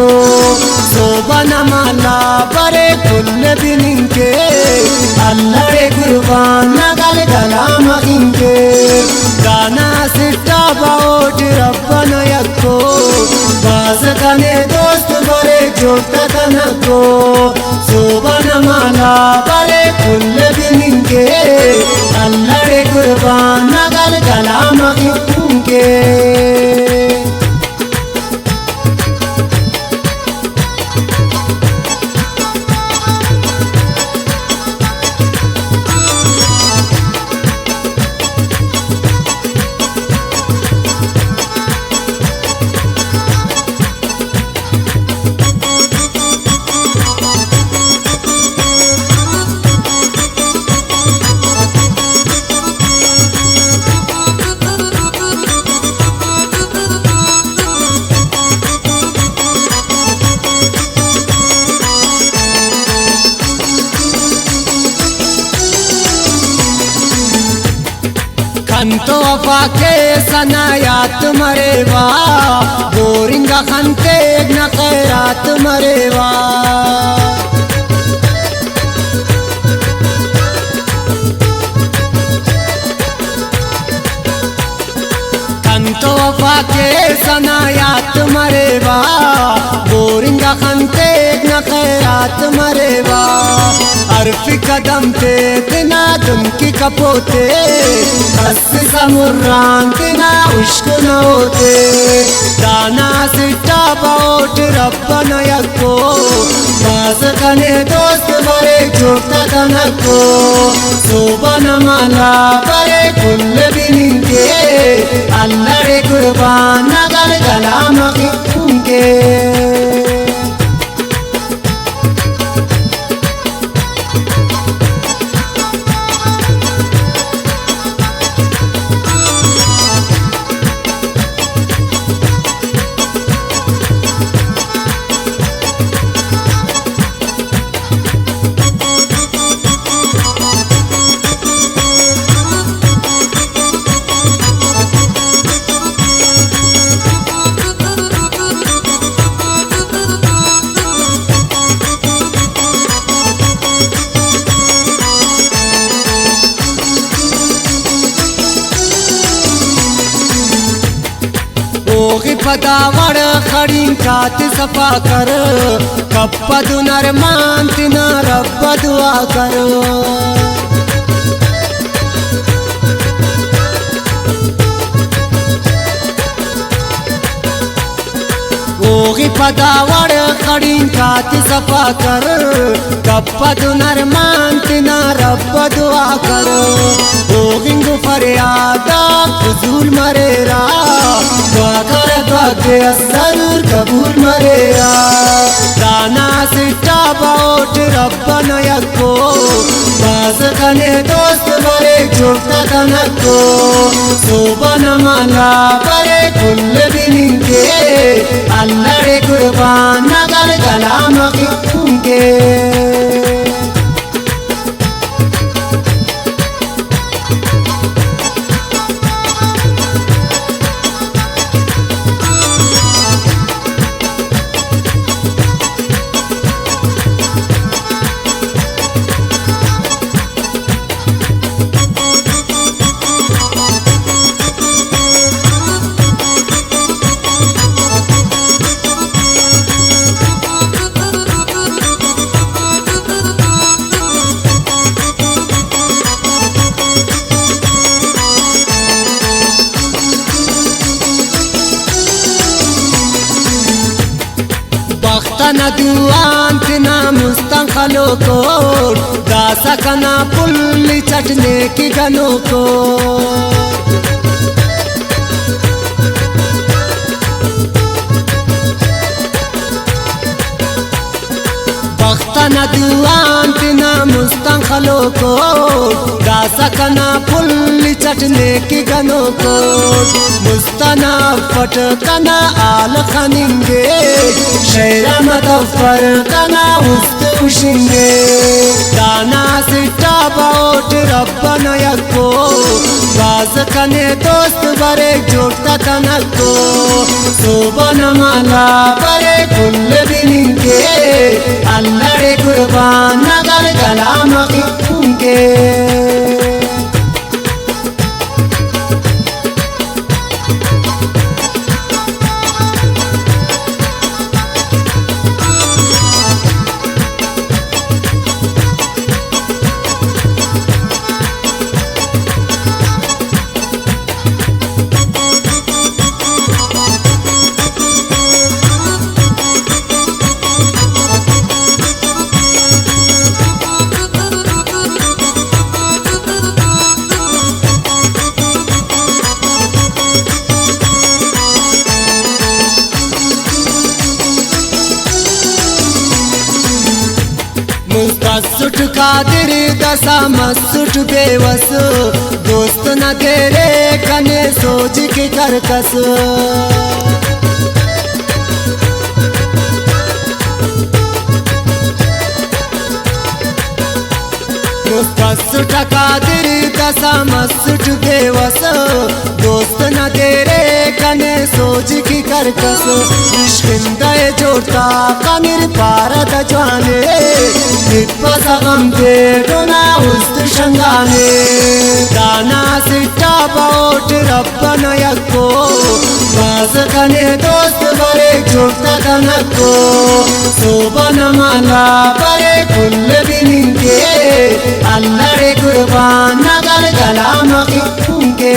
को सोबन माला बरे कुल बिन के अल्लाह कुर्बान नगल कलाम इनके गाना सिट्टा बाउट रब्बन यको बाज कने दोस्त बरे जोता तनको सोबन माला बरे कुल बिन के अल्लाह कुर्बान नगल कलाम इनके खंतो वफा के सनायात मरेवा बोरिंगा खंते न खैरात मरेवा खंतो वफा के सनायात मरेवा बोरिंगा खंते न खैरात मरेवा अरफी कदम ते तिना तुम की कपोते हस्सी समुर्रान तिना उश्क न होते दाना सिट्टा बाउट रब्बन यको बाज कने दोस्त बरे जोता तनको सोबन माला बरे कुल बिन के अल्लाह कुर्बान नगल कलाम इनके पदावड़ खड़ी कात सफा कर कप्पा दुनर मानती न रब्ब दुआ कर ओगी पदावड़ खड़ी कात सफा कर कप्पा दुनर मानती न रब्ब दुआ कर ओगिंग फरियादा फजूल मरेरा के जरूर कबूल मरेरा दाना सिट्टा बाउट रब्बन यको बाज कने दोस्त बरे जोता तनको सोबन माला बरे कुल बिन के अल्लाह कुर्बान नगल कलाम इनके तना दुआन तना मुस्तंखलो को दासा कना पुल्ली चटने की गनो को तना दुआन तना मुस्तंखलो को दासा कना पुल्ली चटने की गनो को मुस्तना फट कना आल खनिंगे शेरा मदफर कना उस्त उशिंगे दाना सिट्टा बाउट रब्बन यक्को बाज कने दोस्त बरे जोड़ता तनको सोबन माला बरे कुल बिनिंगे अल्लाह रे कुर्बान नगर कलाम के मुस्तसुट कादिर दशा मसुट बेवस दोस्त न तेरे कने सोच के करकस मुस्तसुट कादिर दशा मसुट बेवस दोस्त न तेरे कने सोच की करकस इश्किंदे जोड़ता कनिर पारद जाने निप्पसगम बेटोना उस्त शंगाने दाना सिट्टा बाउट रब्बन यक्को बाज कने दोस्त बरे जोड़ता तनको सोबन माला बरे कुल बिनिंगे अल्लाह रे कुर्बान नगर कलाम के